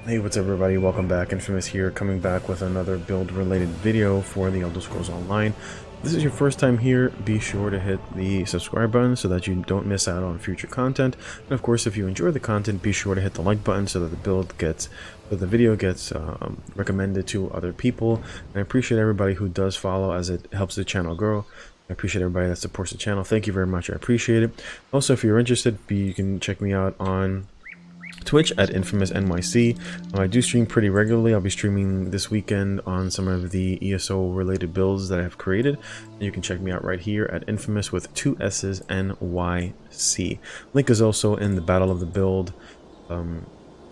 Hey, what's up everybody? Welcome back. Infamous here, coming back with another build related video for the Elder Scrolls Online. If this is your first time here, be sure to hit the subscribe button so that you don't miss out on future content. And of course, if you enjoy the content, be sure to hit the like button so that the video gets recommended to other people. And I appreciate everybody who does follow, as it helps the channel grow. I appreciate everybody that supports the channel. Thank you very much. I appreciate it. Also, if you're interested, you can check me out on Twitch at Infamous NYC. I do stream pretty regularly. I'll be streaming this weekend on some of the ESO related builds that I have created. And you can check me out right here at Infamous with 2 S's NYC. Link is also in the Battle of the Build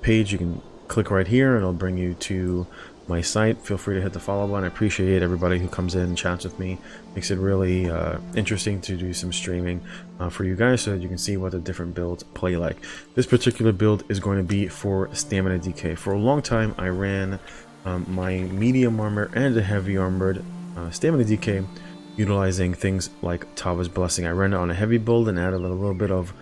page. You can click right here and it'll bring you to my site. Feel free to hit the follow button. I appreciate everybody who comes in and chats with me. Makes it really interesting to do some streaming for you guys so that you can see what the different builds play like. This particular build is going to be for stamina DK. For a long time I ran my medium armor and a heavy armored stamina DK utilizing things like Tava's Blessing. I ran it on a heavy build and added a little bit of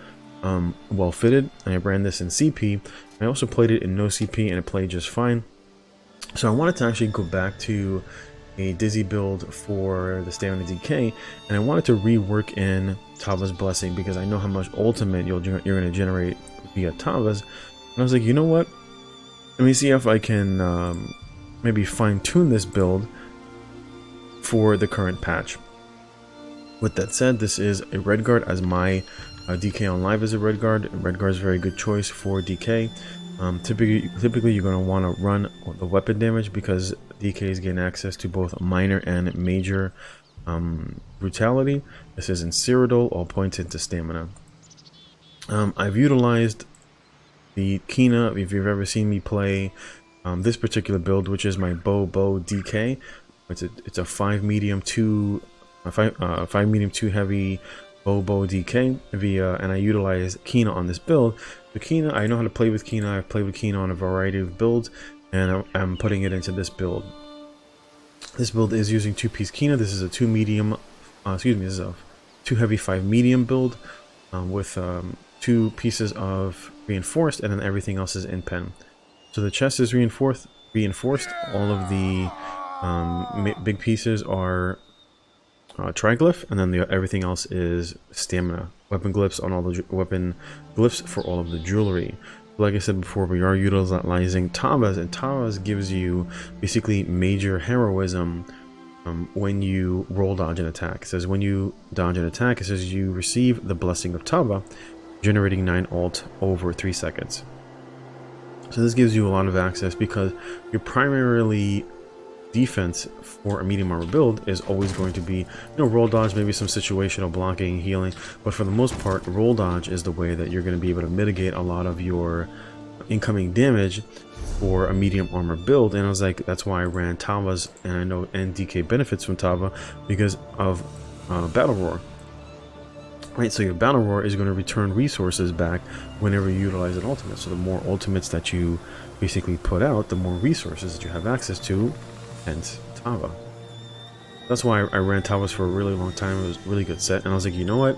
well fitted, and I ran this in CP. I also played it in no CP and it played just fine. So I wanted to actually go back to a Dizzy build for the Stamina DK, and I wanted to rework in Tava's Blessing because I know how much ultimate you're going to generate via Tava's. And I was like, you know what? Let me see if I can maybe fine-tune this build for the current patch. With that said, this is a Red Guard, as my DK on live is a Red Guard. Red Guard is a very good choice for DK. Typically you're going to want to run the weapon damage because DK is getting access to both minor and major brutality. This is in Cyrodiil, all points into stamina. I've utilized the Kina. If you've ever seen me play this particular build, which is my bow DK, it's a 5 medium 2 heavy bow DK and I utilize Kina on this build. The Kina, I know how to play with Kina. I've played with Kina on a variety of builds, and I'm putting it into this build. This build is using 2-piece Kina. This is a 2 medium, this is a 2 heavy 5 medium build with 2 pieces of reinforced, and then everything else is in pen. So the chest is reinforced. All of the big pieces are triglyph, and then everything else is stamina. Weapon glyphs on all the weapon glyphs for all of the jewelry. Like I said before, we are utilizing Tava's, and Tava's gives you basically major heroism when you roll dodge an attack. It says when you dodge an attack, it says you receive the blessing of Tava, generating 9 ult over 3 seconds. So this gives you a lot of access because you're primarily defense for a medium armor build is always going to be, roll dodge, maybe some situational blocking, healing, but for the most part, roll dodge is the way that you're going to be able to mitigate a lot of your incoming damage for a medium armor build. And I was like, that's why I ran Tava's, and I know NDK benefits from Tava because of Battle Roar. Right, so your Battle Roar is going to return resources back whenever you utilize an ultimate. So the more ultimates that you basically put out, the more resources that you have access to. Hence Tava. That's why I ran Tava's for a really long time. It was a really good set, and I was like, you know what?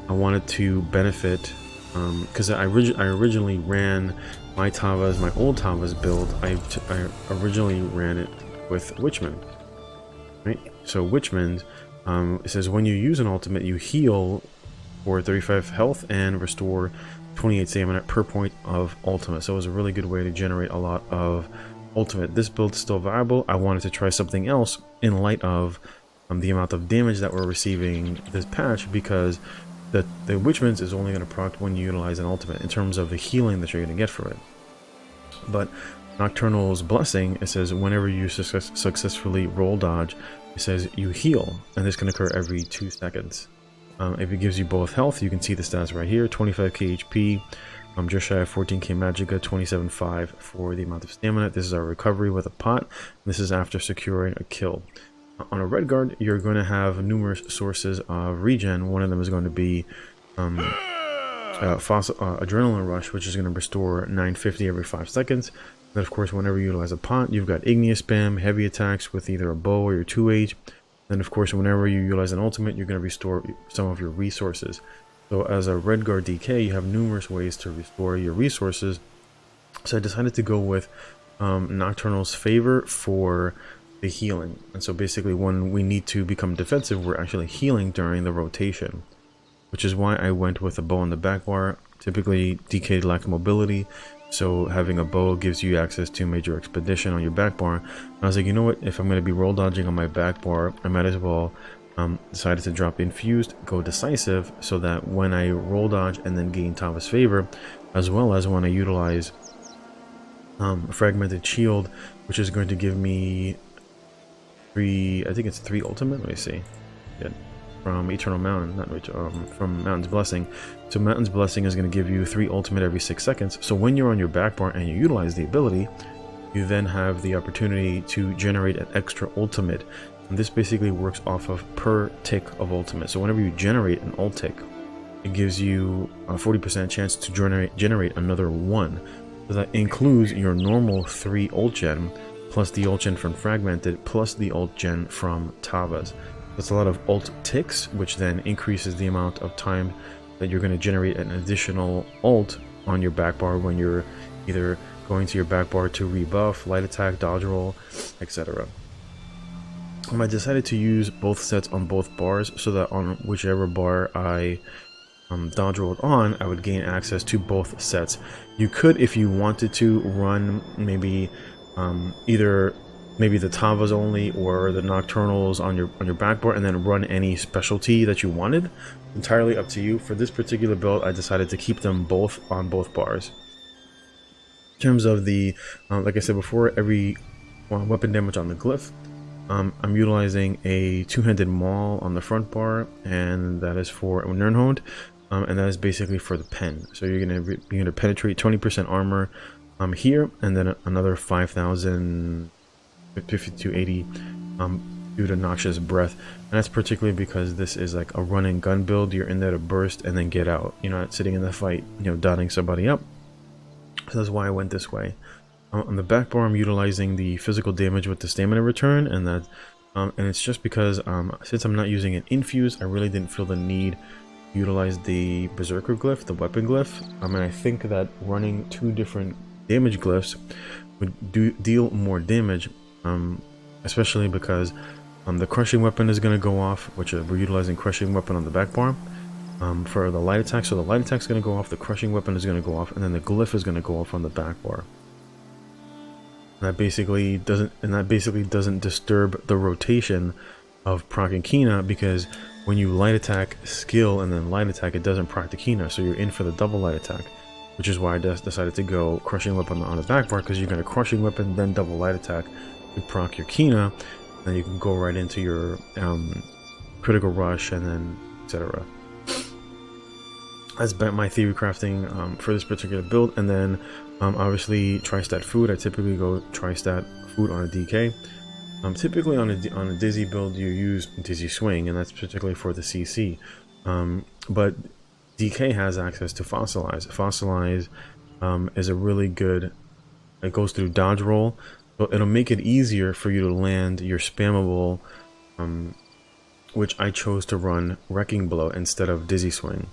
I wanted to benefit because I originally ran my Tava's, my old Tava's build. I originally ran it with Witchman. Right. So Witchman, it says when you use an ultimate, you heal for 35 health and restore 28 stamina per point of ultimate. So it was a really good way to generate a lot of ultimate. This build is still viable. I wanted to try something else in light of the amount of damage that we're receiving this patch, because the Witchman's is only going to proc when you utilize an ultimate in terms of the healing that you're going to get from it. But Nocturnal's Blessing, it says whenever you successfully roll dodge, it says you heal, and this can occur every 2 seconds. If it gives you both health, you can see the stats right here: 25k HP, just shy of 14k magicka, 27.5 for the amount of stamina. This is our recovery with a pot. This is after securing a kill. On a Red Guard, you're going to have numerous sources of regen. One of them is going to be Adrenaline Rush, which is going to restore 950 every 5 seconds. Then, of course, whenever you utilize a pot, you've got Igneous Spam, heavy attacks with either a bow or your 2H. Then, of course, whenever you utilize an ultimate, you're going to restore some of your resources. So as a Red Guard DK, you have numerous ways to restore your resources. So I decided to go with Nocturnal's favor for the healing. And so basically when we need to become defensive, we're actually healing during the rotation, which is why I went with a bow on the back bar. Typically DK lack mobility, so having a bow gives you access to major expedition on your back bar. And I was like, you know what, if I'm going to be roll dodging on my back bar, I might as well decided to drop infused, go decisive, so that when I roll dodge and then gain Tava's favor, as well as when I utilize fragmented shield, which is going to give me I think it's 3 ultimate, let me see, yeah, from Eternal Mountain, from Mountain's Blessing. So Mountain's Blessing is going to give you 3 ultimate every 6 seconds. So when you're on your back bar and you utilize the ability, you then have the opportunity to generate an extra ultimate. And this basically works off of per tick of ultimate. So whenever you generate an ult tick, it gives you a 40% chance to generate another 1. So that includes your normal 3 ult gen, plus the ult gen from Fragmented, plus the ult gen from Tava's. That's a lot of ult ticks, which then increases the amount of time that you're going to generate an additional ult on your back bar when you're either going to your back bar to rebuff, light attack, dodge roll, etc. I decided to use both sets on both bars so that on whichever bar I dodge rolled on, I would gain access to both sets. You could, if you wanted to, run maybe either the Tavas only or the Nocturnals on your back bar, and then run any specialty that you wanted. Entirely up to you. For this particular build, I decided to keep them both on both bars. In terms of the, like I said before, every weapon damage on the glyph, I'm utilizing a two-handed maul on the front bar, and that is for Nernhond, and that is basically for the pen. So you're gonna penetrate 20% armor here, and then another 5,050 to 80 due to Noxious Breath. And that's particularly because this is like a run and gun build. You're in there to burst and then get out. You're not sitting in the fight, dotting somebody up. So that's why I went this way. On the back bar, I'm utilizing the physical damage with the stamina return, and that, and it's just because since I'm not using an infuse, I really didn't feel the need to utilize the Berserker glyph, the weapon glyph. And I think that running 2 different damage glyphs would deal more damage, especially because the crushing weapon is going to go off, which we're utilizing crushing weapon on the back bar for the light attack. So the light attack is going to go off, the crushing weapon is going to go off, and then the glyph is going to go off on the back bar. That basically doesn't disturb the rotation of proc and Kina, because when you light attack skill and then light attack, it doesn't proc the Kina, so you're in for the double light attack, which is why I decided to go crushing weapon on the back bar, because you're going to crushing weapon then double light attack to proc your Kina, then you can go right into your critical rush and then etc. That's my theory crafting for this particular build. And then obviously tri-stat food. I typically go tri-stat food on a DK. Typically on a Dizzy build you use Dizzy Swing, and that's particularly for the CC. But DK has access to Fossilize. Fossilize is a really good, it goes through dodge roll, so it'll make it easier for you to land your spammable, which I chose to run Wrecking Blow instead of Dizzy Swing,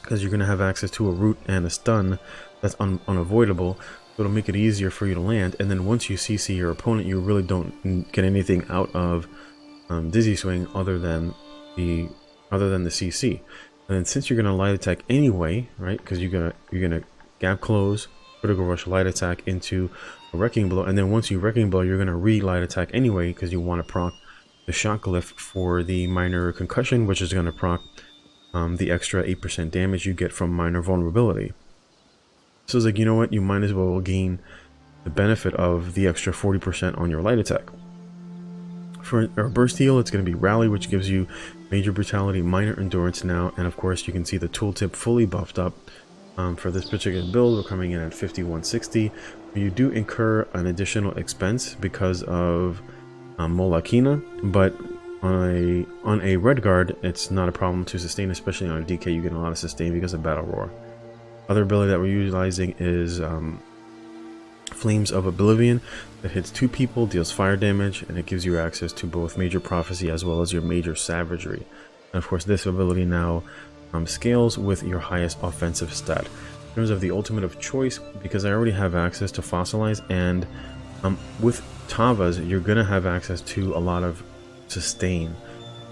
because you're going to have access to a root and a stun that's unavoidable, so it'll make it easier for you to land. And then once you CC your opponent, you really don't get anything out of Dizzy Swing other than the CC. And then since you're going to light attack anyway, right, because you're gonna gap close, critical rush, light attack into a Wrecking Blow, and then once you Wrecking Blow, you're going to re-light attack anyway, because you want to proc the Shock Glyph for the minor concussion, which is going to proc the extra 8% damage you get from minor vulnerability. So it's like, you know what, you might as well gain the benefit of the extra 40% on your light attack. For our burst heal, it's going to be Rally, which gives you major brutality, minor endurance now, and of course you can see the tooltip fully buffed up. For this particular build, we're coming in at 5160. You do incur an additional expense because of Molakina, but on a red guard, it's not a problem to sustain, especially on a DK. You get a lot of sustain because of Battle Roar. Other ability that we're utilizing is Flames of Oblivion, that hits 2 people, deals fire damage, and it gives you access to both Major Prophecy as well as your Major Savagery. And of course, this ability now scales with your highest offensive stat. in terms of the ultimate of choice, because I already have access to fossilize, and with Tavas, you're gonna have access to a lot of sustain.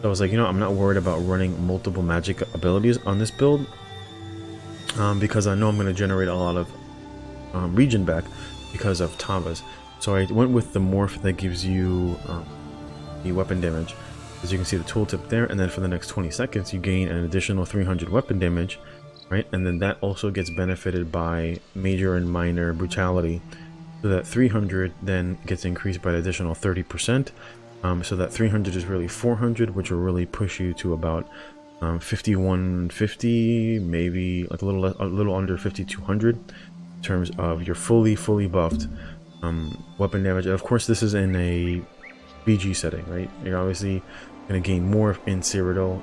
So I was like, you know, I'm not worried about running multiple magic abilities on this build, because I know I'm gonna generate a lot of regen back because of Tavas. So I went with the morph that gives you the weapon damage. As you can see, the tooltip there, and then for the next 20 seconds you gain an additional 300 weapon damage, right? And then that also gets benefited by major and minor brutality, so that 300 then gets increased by an additional 30%. So that 300 is really 400, which will really push you to about 5150, maybe like a little under 5200 in terms of your fully buffed weapon damage. And of course, this is in a BG setting, right? You're obviously going to gain more in Cyrodiil,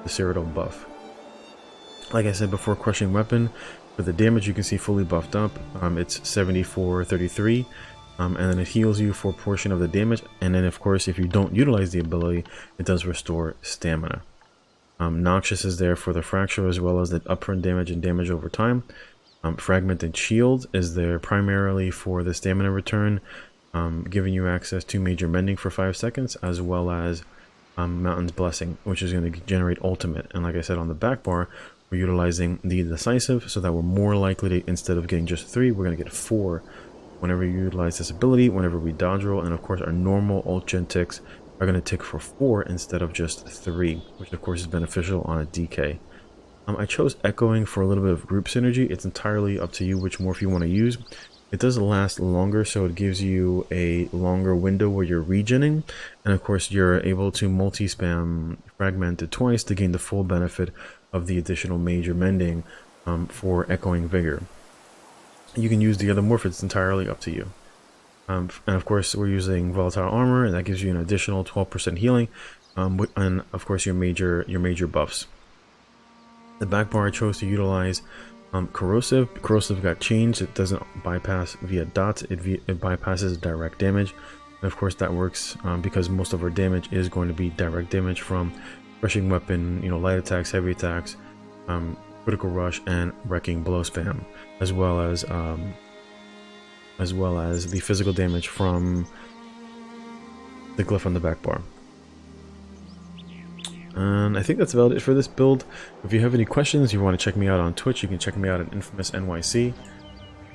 the Cyrodiil buff. Like I said before, crushing weapon for the damage, you can see fully buffed up. It's 7433, and then it heals you for a portion of the damage. And then of course, if you don't utilize the ability, it does restore stamina. Noxious is there for the fracture, as well as the upfront damage and damage over time. Fragmented Shield is there primarily for the stamina return, giving you access to major mending for 5 seconds, as well as Mountain's Blessing, which is going to generate ultimate. And like I said, on the back bar, we're utilizing the decisive, so that we're more likely to, instead of getting just 3, we're going to get 4 whenever you utilize this ability, whenever we dodge roll. And of course, our normal ult gen ticks are going to tick for 4 instead of just 3, which of course is beneficial on a DK. I chose Echoing for a little bit of group synergy. It's entirely up to you which morph you want to use. It does last longer, so it gives you a longer window where you're regening, and of course you're able to multi-spam Fragmented twice to gain the full benefit of the additional major mending for Echoing Vigor. You can use the other morph, it's entirely up to you. And of course we're using Volatile Armor, and that gives you an additional 12% healing, and of course your major buffs. The back bar I chose to utilize Corrosive. Corrosive got changed. It doesn't bypass via dots, it bypasses direct damage. And of course that works because most of our damage is going to be direct damage from Crushing Weapon, you know, light attacks, heavy attacks, critical rush, and wrecking blow spam, as well as the physical damage from the glyph on the back bar. And I think that's about it for this build. If you have any questions, you want to check me out on Twitch, you can check me out at Infamous NYC.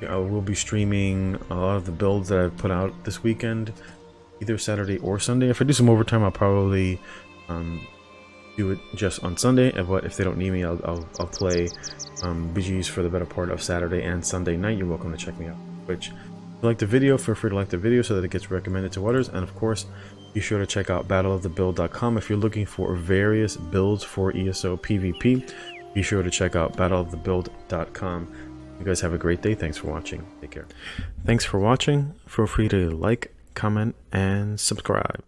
I will be streaming a lot of the builds that I've put out this weekend, either Saturday or Sunday. If I do some overtime, I'll probably do it just on Sunday. But if they don't need me, I'll play BGs for the better part of Saturday and Sunday night. You're welcome to check me out on Twitch. If you like the video, feel free to like the video so that it gets recommended to others. And of course, be sure to check out battleofthebuild.com if you're looking for various builds for ESO PvP. Be sure to check out battleofthebuild.com. You guys have a great day. Thanks for watching. Take care. Thanks for watching. Feel free to like, comment, and subscribe.